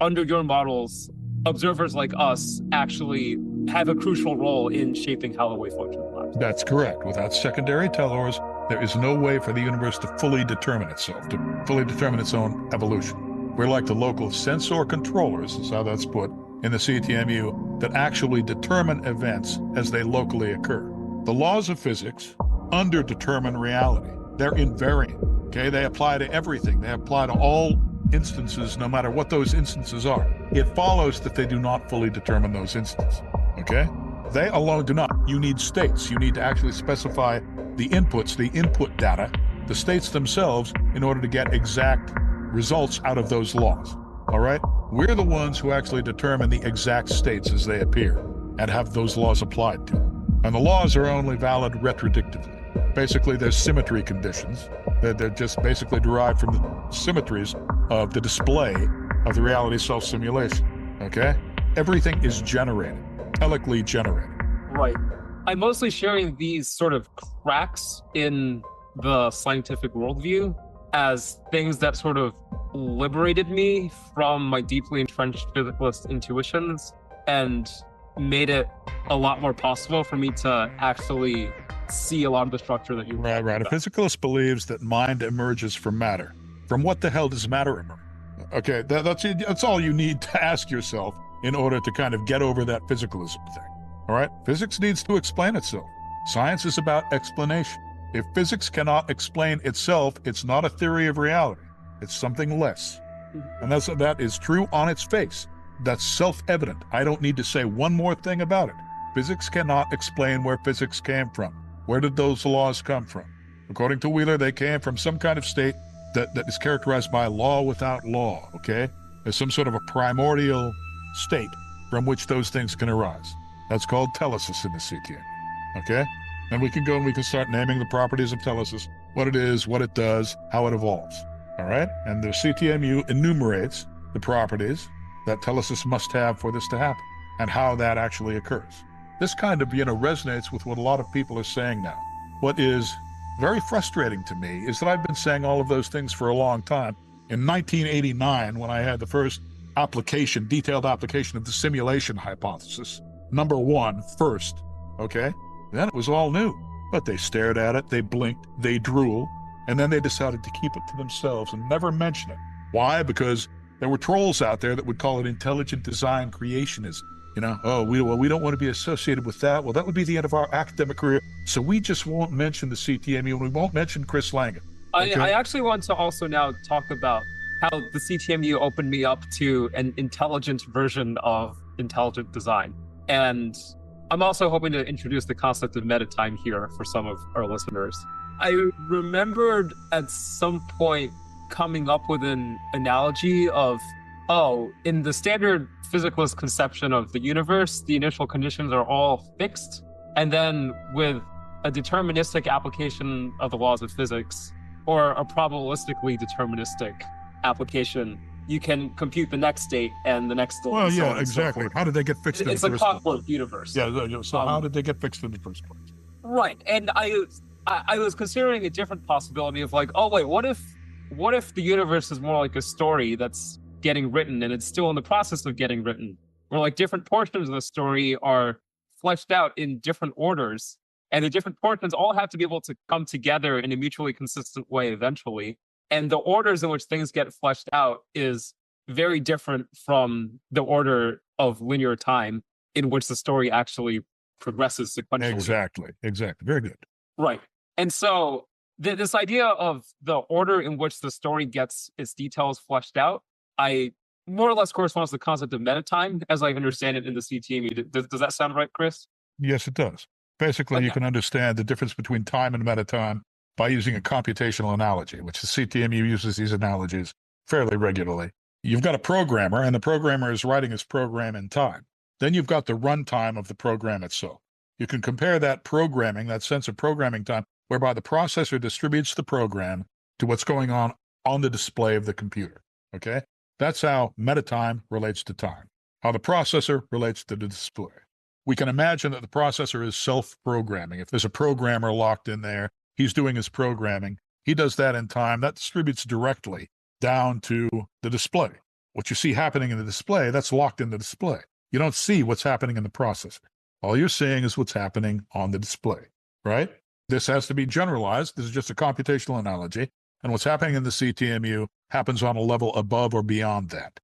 under your models, observers like us actually have a crucial role in shaping how the wave function applies. That's correct. Without secondary tellers, there is no way for the universe to fully determine itself, to fully determine its own evolution. We're like the local sensor controllers, is how that's put in the CTMU, that actually determine events as they locally occur. The laws of physics underdetermine reality. They're invariant, okay? They apply to everything. They apply to all instances, no matter what those instances are. It follows that they do not fully determine those instances, okay? They alone do not. You need states. You need to actually specify the inputs, the input data, the states themselves, in order to get exact results out of those laws, all right? We're the ones who actually determine the exact states as they appear and have those laws applied to them. And the laws are only valid retrodictively. Basically, there's symmetry conditions. They're just basically derived from the symmetries of the display of the reality self-simulation, okay? Everything is generated, telecally generated. Right. I'm mostly sharing these sort of cracks in the scientific worldview as things that sort of liberated me from my deeply entrenched physicalist intuitions and made it a lot more possible for me to actually see a lot of the structure that you were Right. A physicalist believes that mind emerges from matter. From what the hell does matter emerge? Okay, that's all you need to ask yourself in order to kind of get over that physicalism thing. All right? Physics needs to explain itself. Science is about explanation. If physics cannot explain itself, it's not a theory of reality. It's something less. And that is true on its face. That's self-evident. I don't need to say one more thing about it. Physics cannot explain where physics came from. Where did those laws come from? According to Wheeler, they came from some kind of state that is characterized by law without law, okay? There's some sort of a primordial state from which those things can arise. That's called telesis in the CTMU, okay? And we can go and we can start naming the properties of telesis, what it is, what it does, how it evolves, all right? And the CTMU enumerates the properties that telesis must have for this to happen and how that actually occurs. This kind of, resonates with what a lot of people are saying now. What is very frustrating to me is that I've been saying all of those things for a long time. In 1989, when I had the first detailed application of the simulation hypothesis, number one, first, okay? Then it was all new. But they stared at it, they blinked, they drooled, and then they decided to keep it to themselves and never mention it. Why? Because there were trolls out there that would call it intelligent design creationism. We don't want to be associated with that. Well, that would be the end of our academic career. So we just won't mention the CTMU and we won't mention Chris Langan. Okay? I actually want to also now talk about how the CTMU opened me up to an intelligent version of intelligent design. And I'm also hoping to introduce the concept of metatime here for some of our listeners. I remembered at some point coming up with an analogy of, in the standard physicalist conception of the universe, the initial conditions are all fixed. And then with a deterministic application of the laws of physics, or a probabilistically deterministic application, you can compute the next state and the next state. Well, yeah, exactly. How did they get fixed in the first place? It's a clockwork universe. Yeah, so how did they get fixed in the first place? Right. And I was considering a different possibility of like, what if the universe is more like a story that's getting written and it's still in the process of getting written, where like different portions of the story are fleshed out in different orders, and the different portions all have to be able to come together in a mutually consistent way eventually. And the orders in which things get fleshed out is very different from the order of linear time in which the story actually progresses sequentially. Exactly. Very good. Right. And so this idea of the order in which the story gets its details fleshed out, I more or less corresponds to the concept of metatime as I understand it in the CTMU. Does that sound right, Chris? Yes, it does. Basically, You can understand the difference between time and metatime by using a computational analogy, which the CTMU uses these analogies fairly regularly. You've got a programmer, and the programmer is writing his program in time. Then you've got the runtime of the program itself. You can compare that programming, that sense of programming time, whereby the processor distributes the program to what's going on the display of the computer, okay? That's how metatime relates to time, how the processor relates to the display. We can imagine that the processor is self-programming. If there's a programmer locked in there, he's doing his programming. He does that in time. That distributes directly down to the display. What you see happening in the display, that's locked in the display. You don't see what's happening in the processor. All you're seeing is what's happening on the display, right? This has to be generalized. This is just a computational analogy. And what's happening in the CTMU happens on a level above or beyond that.